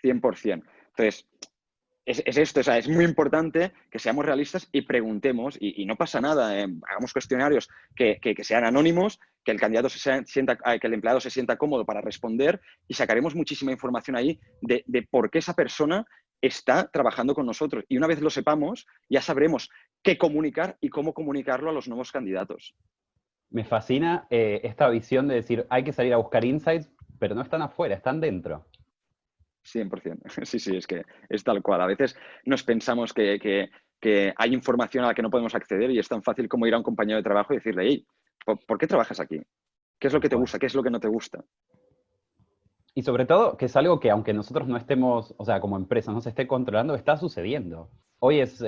100%. Entonces, es esto, o sea, es muy importante que seamos realistas y preguntemos, y no pasa nada, hagamos cuestionarios que sean anónimos, que el candidato que el empleado se sienta cómodo para responder y sacaremos muchísima información ahí de por qué esa persona está trabajando con nosotros. Y una vez lo sepamos, ya sabremos qué comunicar y cómo comunicarlo a los nuevos candidatos. Me fascina esta visión de decir, hay que salir a buscar insights, pero no están afuera, están dentro. 100%. Sí, es que es tal cual. A veces nos pensamos que hay información a la que no podemos acceder y es tan fácil como ir a un compañero de trabajo y decirle, hey, ¿por qué trabajas aquí? ¿Qué es lo que te gusta? ¿Qué es lo que no te gusta? Y sobre todo, que es algo que aunque nosotros no estemos, o sea, como empresa no se esté controlando, está sucediendo. Hoy es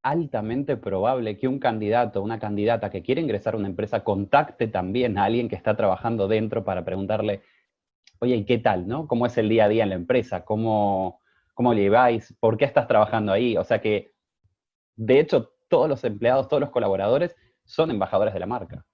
altamente probable que un candidato, una candidata que quiere ingresar a una empresa contacte también a alguien que está trabajando dentro para preguntarle, oye, ¿y qué tal, no? ¿Cómo es el día a día en la empresa? ¿Cómo le lleváis? ¿Por qué estás trabajando ahí? O sea que, de hecho, todos los empleados, todos los colaboradores son embajadores de la marca.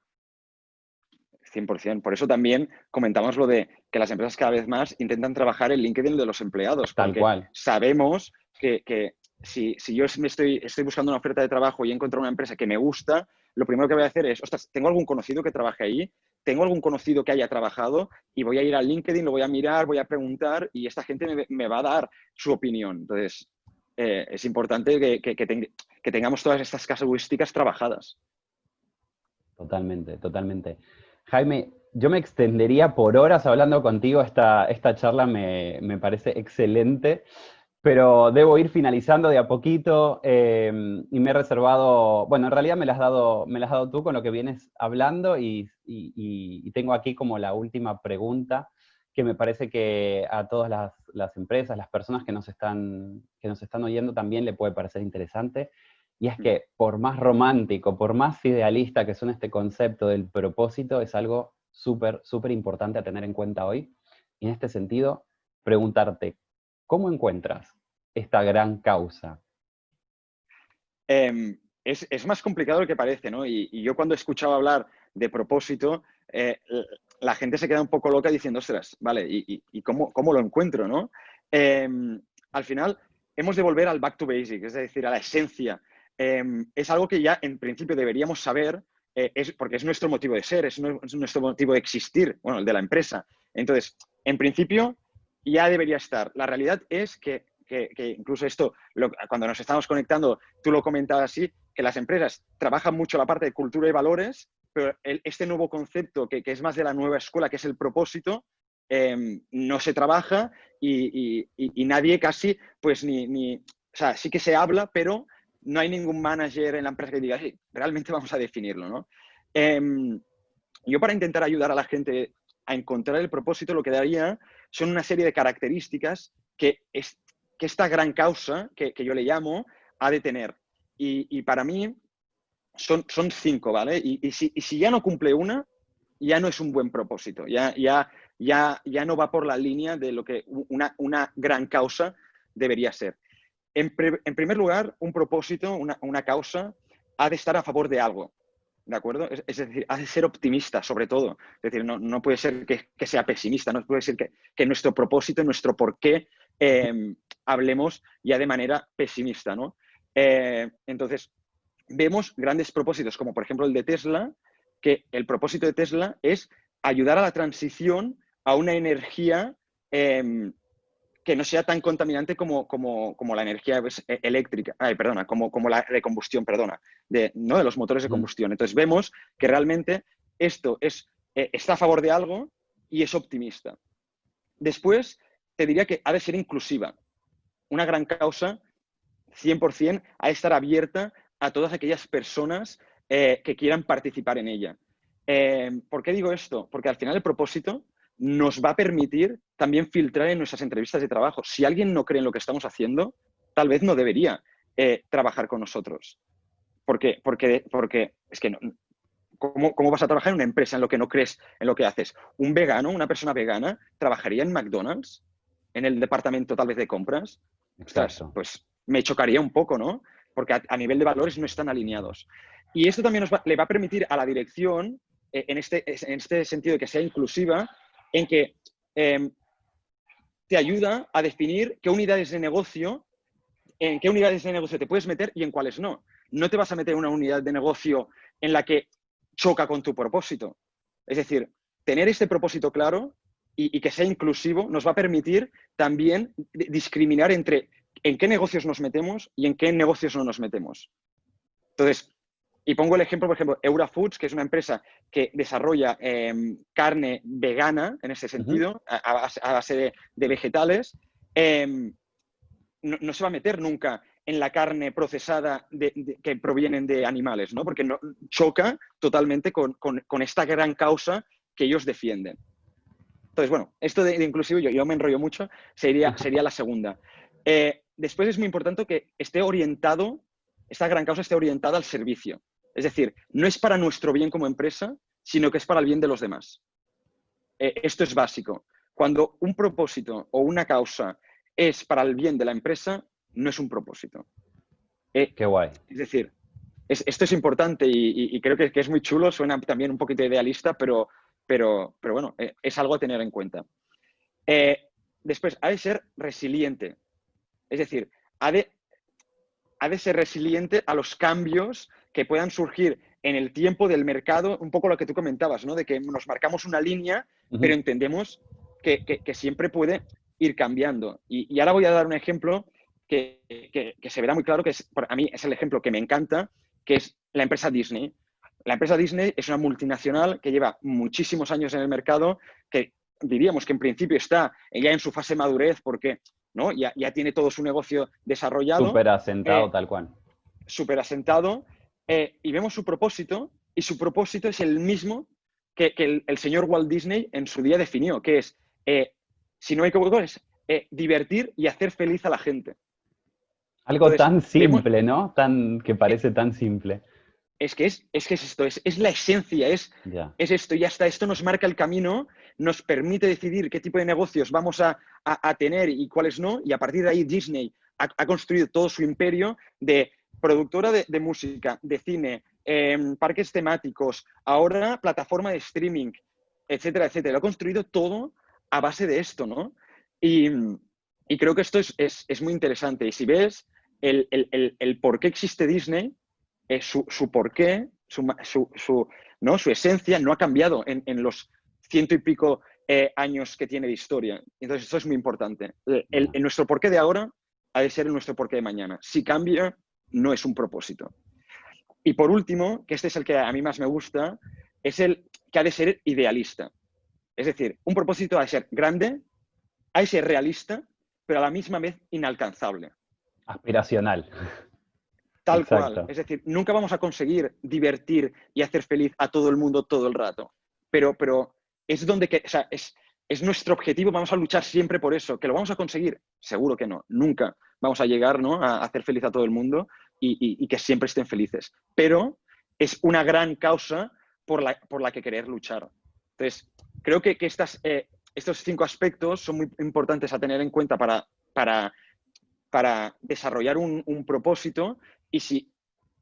100%. Por eso también comentamos lo de que las empresas cada vez más intentan trabajar el LinkedIn de los empleados, Tal porque cual. sabemos que si yo estoy buscando una oferta de trabajo y encuentro una empresa que me gusta, lo primero que voy a hacer es, ostras, ¿tengo algún conocido que trabaje ahí? ¿Tengo algún conocido que haya trabajado? Y voy a ir al LinkedIn, lo voy a mirar, voy a preguntar y esta gente me va a dar su opinión. Entonces, es importante que tengamos todas estas casuísticas trabajadas. Totalmente, totalmente. Jaime, yo me extendería por horas hablando contigo. Esta charla me parece excelente, pero debo ir finalizando de a poquito y me he reservado, bueno, en realidad me las has dado tú con lo que vienes hablando y tengo aquí como la última pregunta que me parece que a todas las empresas, las personas que nos están oyendo también le puede parecer interesante. Y es que por más romántico, por más idealista que suene este concepto del propósito, es algo súper, súper importante a tener en cuenta hoy. Y en este sentido, preguntarte, ¿cómo encuentras esta gran causa? Es más complicado de lo que parece, ¿no? Y yo cuando he escuchado hablar de propósito, la gente se queda un poco loca diciendo, ostras, vale, ¿y cómo lo encuentro, no? Al final, hemos de volver al back to basic, es decir, a la esencia. Es algo que ya en principio deberíamos saber, porque es nuestro motivo de ser, es nuestro motivo de existir, bueno, el de la empresa. Entonces, en principio, ya debería estar. La realidad es que incluso esto, cuando nos estamos conectando, tú lo comentabas así, que las empresas trabajan mucho la parte de cultura y valores, pero este nuevo concepto que es más de la nueva escuela, que es el propósito, no se trabaja y nadie casi, pues o sea, sí que se habla, pero no hay ningún manager en la empresa que diga, hey, realmente vamos a definirlo, ¿no? Yo para intentar ayudar a la gente a encontrar el propósito, lo que daría son una serie de características que esta gran causa, que yo le llamo, ha de tener. Y para mí son 5, ¿vale? Y si ya no cumple una, ya no es un buen propósito. Ya no va por la línea de lo que una gran causa debería ser. En primer lugar, un propósito, una causa, ha de estar a favor de algo. ¿De acuerdo? Es decir, ha de ser optimista, sobre todo. Es decir, no puede ser que sea pesimista, no puede ser que nuestro propósito, nuestro porqué, hablemos ya de manera pesimista, ¿no? Entonces, vemos grandes propósitos, como por ejemplo el de Tesla, que el propósito de Tesla es ayudar a la transición a una energía que no sea tan contaminante como la energía eléctrica, como la de combustión, no de los motores de combustión. Entonces vemos que realmente esto está a favor de algo y es optimista. Después, te diría que ha de ser inclusiva. Una gran causa, 100%, ha de estar abierta a todas aquellas personas que quieran participar en ella. ¿Por qué digo esto? Porque al final el propósito nos va a permitir también filtrar en nuestras entrevistas de trabajo. Si alguien no cree en lo que estamos haciendo, tal vez no debería trabajar con nosotros. Porque es que no, ¿cómo vas a trabajar en una empresa en lo que no crees en lo que haces? Un vegano, una persona vegana, ¿trabajaría en McDonald's? ¿En el departamento tal vez de compras? Ostras, Exacto. pues me chocaría un poco, ¿no? Porque a nivel de valores no están alineados. Y esto también le va a permitir a la dirección, en este sentido de que sea inclusiva, en que te ayuda a definir qué unidades de negocio, en qué unidades de negocio te puedes meter y en cuáles no. No te vas a meter en una unidad de negocio en la que choca con tu propósito. Te vas a meter en una unidad de negocio en la que realmente Es decir, tener este propósito claro y que sea inclusivo nos va a permitir también discriminar entre en qué negocios nos metemos y en qué negocios no nos metemos. Entonces, y pongo el ejemplo, por ejemplo, Eura Foods, que es una empresa que desarrolla carne vegana, en ese sentido, a base de vegetales, no se va a meter nunca en la carne procesada que provienen de animales, ¿no? Porque choca totalmente con esta gran causa que ellos defienden. Entonces, bueno, esto de inclusivo, yo me enrollo mucho, sería la segunda. Después es muy importante que esté orientado, esta gran causa esté orientada al servicio. Es decir, no es para nuestro bien como empresa, sino que es para el bien de los demás. Esto es básico. Cuando un propósito o una causa es para el bien de la empresa, no es un propósito. Qué guay. Es decir, esto es importante y creo que es muy chulo, suena también un poquito idealista, pero bueno, es algo a tener en cuenta. Después, ha de ser resiliente. Es decir, ha de ser resiliente a los cambios que puedan surgir en el tiempo del mercado, un poco lo que tú comentabas, ¿no? De que nos marcamos una línea, pero entendemos que siempre puede ir cambiando. Y ahora voy a dar un ejemplo que se verá muy claro, a mí es el ejemplo que me encanta, que es la empresa Disney. La empresa Disney es una multinacional que lleva muchísimos años en el mercado, que diríamos que en principio está ya en su fase de madurez porque, ¿no? ya tiene todo su negocio desarrollado. Súper asentado, tal cual. Súper asentado. Y vemos su propósito, y su propósito es el mismo que el señor Walt Disney en su día definió, que es, si no me equivoco, es divertir y hacer feliz a la gente. Algo Entonces, tan simple, ¿no? Que parece tan simple. Es que es esto, es la esencia, es esto, y hasta esto nos marca el camino, nos permite decidir qué tipo de negocios vamos a tener y cuáles no, y a partir de ahí Disney ha construido todo su imperio de productora de música, de cine, parques temáticos, ahora plataforma de streaming, etcétera, etcétera. Lo ha construido todo a base de esto, ¿no? Y creo que esto es muy interesante. Y si ves el por qué existe Disney, su porqué, ¿no? Su esencia no ha cambiado en los ciento y pico años que tiene de historia. Entonces, esto es muy importante. Nuestro porqué de ahora ha de ser nuestro porqué de mañana. Si cambia, no es un propósito. Y por último, que este es el que a mí más me gusta, es el que ha de ser idealista. Es decir, un propósito ha de ser grande, ha de ser realista, pero a la misma vez inalcanzable. Aspiracional. Tal Exacto. cual. Es decir, nunca vamos a conseguir divertir y hacer feliz a todo el mundo todo el rato. Pero es donde o sea, es nuestro objetivo, vamos a luchar siempre por eso. ¿Que lo vamos a conseguir? Seguro que no. Nunca vamos a llegar, ¿no? a hacer feliz a todo el mundo y que siempre estén felices. Pero es una gran causa por la que querer luchar. Entonces, creo que estos 5 aspectos son muy importantes a tener en cuenta para desarrollar un propósito, y si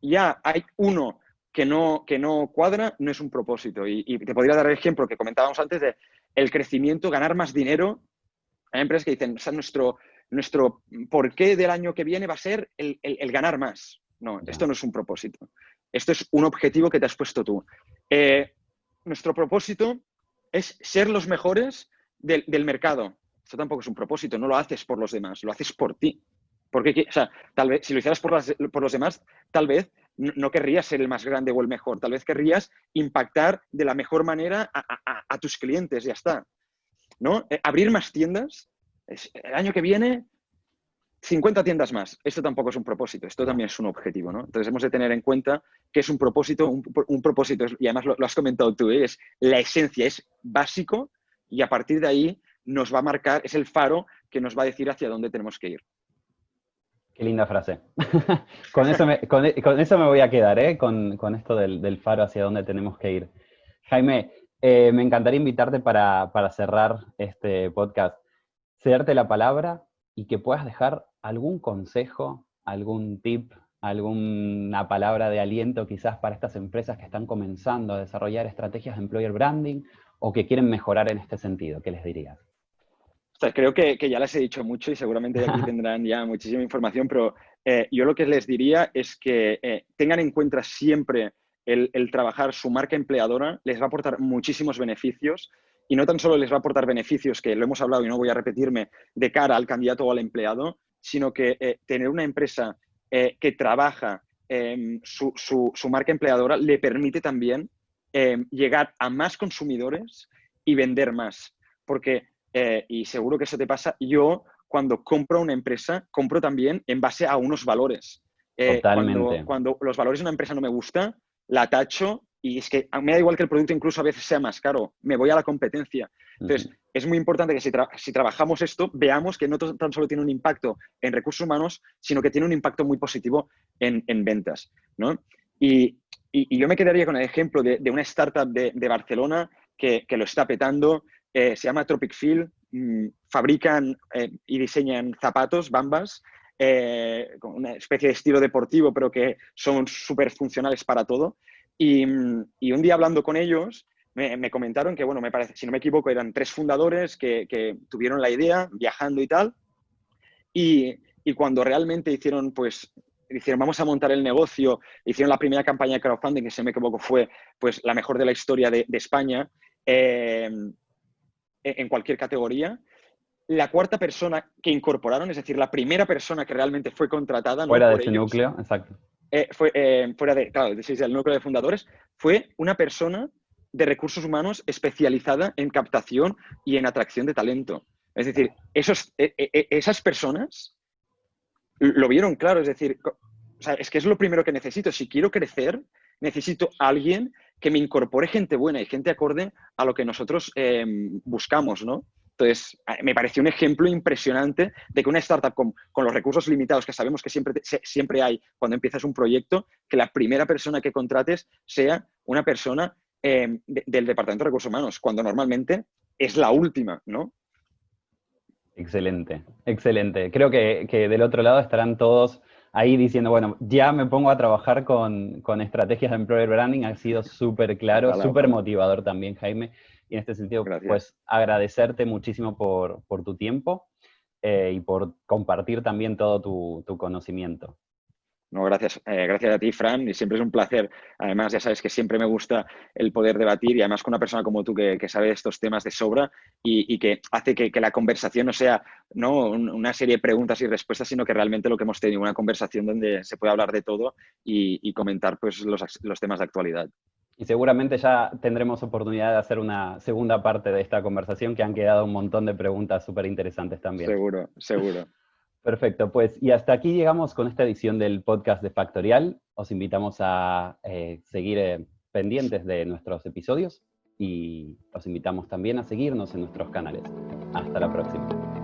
ya hay uno que no cuadra, no es un propósito. Y te podría dar el ejemplo que comentábamos antes de el crecimiento, ganar más dinero. Hay empresas que dicen, o sea, nuestro porqué del año que viene va a ser el ganar más. No, esto no es un propósito. Esto es un objetivo que te has puesto tú. Nuestro propósito es ser los mejores del mercado. Esto tampoco es un propósito, no lo haces por los demás, lo haces por ti. Porque, o sea, tal vez, si lo hicieras por los demás, tal vez no querrías ser el más grande o el mejor. Tal vez querrías impactar de la mejor manera a tus clientes, ya está. ¿No? Abrir más tiendas. El año que viene, 50 tiendas más. Esto tampoco es un propósito, esto también es un objetivo, ¿no? Entonces hemos de tener en cuenta que es un propósito, un propósito, y además lo has comentado tú, es la esencia, es básico, y a partir de ahí nos va a marcar, es el faro que nos va a decir hacia dónde tenemos que ir. Qué linda frase. con eso me voy a quedar, ¿eh? Con esto del faro hacia dónde tenemos que ir. Jaime, me encantaría invitarte para cerrar este podcast, cederte la palabra y que puedas dejar algún consejo, algún tip, alguna palabra de aliento quizás para estas empresas que están comenzando a desarrollar estrategias de employer branding o que quieren mejorar en este sentido. ¿Qué les dirías? O sea, creo que ya les he dicho mucho y seguramente de aquí tendrán ya muchísima información, pero yo lo que les diría es que tengan en cuenta siempre el trabajar su marca empleadora les va a aportar muchísimos beneficios, y no tan solo les va a aportar beneficios, que lo hemos hablado y no voy a repetirme, de cara al candidato o al empleado, sino que tener una empresa que trabaja su marca empleadora le permite también llegar a más consumidores y vender más. Porque, y seguro que eso te pasa, yo cuando compro una empresa, compro también en base a unos valores. Totalmente. Cuando los valores de una empresa no me gustan, la tacho, y es que me da igual que el producto incluso a veces sea más caro, me voy a la competencia. Entonces, es muy importante que si trabajamos esto, veamos que no tan solo tiene un impacto en recursos humanos, sino que tiene un impacto muy positivo en ventas, ¿no? Y yo me quedaría con el ejemplo de una startup de Barcelona que lo está petando, se llama Tropic Field, fabrican y diseñan zapatos, Bambas, con una especie de estilo deportivo, pero que son súper funcionales para todo. Y un día hablando con ellos, me comentaron que, bueno, me parece, si no me equivoco, eran 3 fundadores que tuvieron la idea, viajando y tal, y cuando realmente hicieron, vamos a montar el negocio, hicieron la primera campaña de crowdfunding, que si no me equivoco fue pues, la mejor de la historia de España, en cualquier categoría. La cuarta persona que incorporaron, es decir, la primera persona que realmente fue contratada, ¿no?, Fuera de por ese ellos, núcleo, exacto. fuera de, claro, del núcleo de fundadores, fue una persona de recursos humanos especializada en captación y en atracción de talento. Es decir, esas personas lo vieron claro, es decir, o sea, es que es lo primero que necesito. Si quiero crecer, necesito a alguien que me incorpore gente buena y gente acorde a lo que nosotros buscamos, ¿no? Entonces, me pareció un ejemplo impresionante de que una startup con los recursos limitados que sabemos que siempre hay cuando empiezas un proyecto, que la primera persona que contrates sea una persona del Departamento de Recursos Humanos, cuando normalmente es la última, ¿no? Excelente, excelente. Creo que del otro lado estarán todos ahí diciendo, bueno, ya me pongo a trabajar con estrategias de employer branding. Ha sido súper claro, Ojalá, súper ojalá. motivador también, Jaime. Y en este sentido, Gracias. pues agradecerte muchísimo por tu tiempo y por compartir también todo tu conocimiento. No, gracias a ti, Fran, y siempre es un placer. Además, ya sabes que siempre me gusta el poder debatir, y además con una persona como tú que sabe estos temas de sobra y que hace que la conversación no sea, ¿no?, una serie de preguntas y respuestas, sino que realmente lo que hemos tenido, una conversación donde se puede hablar de todo y comentar pues, los temas de actualidad. Y seguramente ya tendremos oportunidad de hacer una segunda parte de esta conversación, que han quedado un montón de preguntas súper interesantes también. Seguro, seguro. Perfecto, pues y hasta aquí llegamos con esta edición del podcast de Factorial. Os invitamos a seguir pendientes de nuestros episodios y os invitamos también a seguirnos en nuestros canales. Hasta la próxima.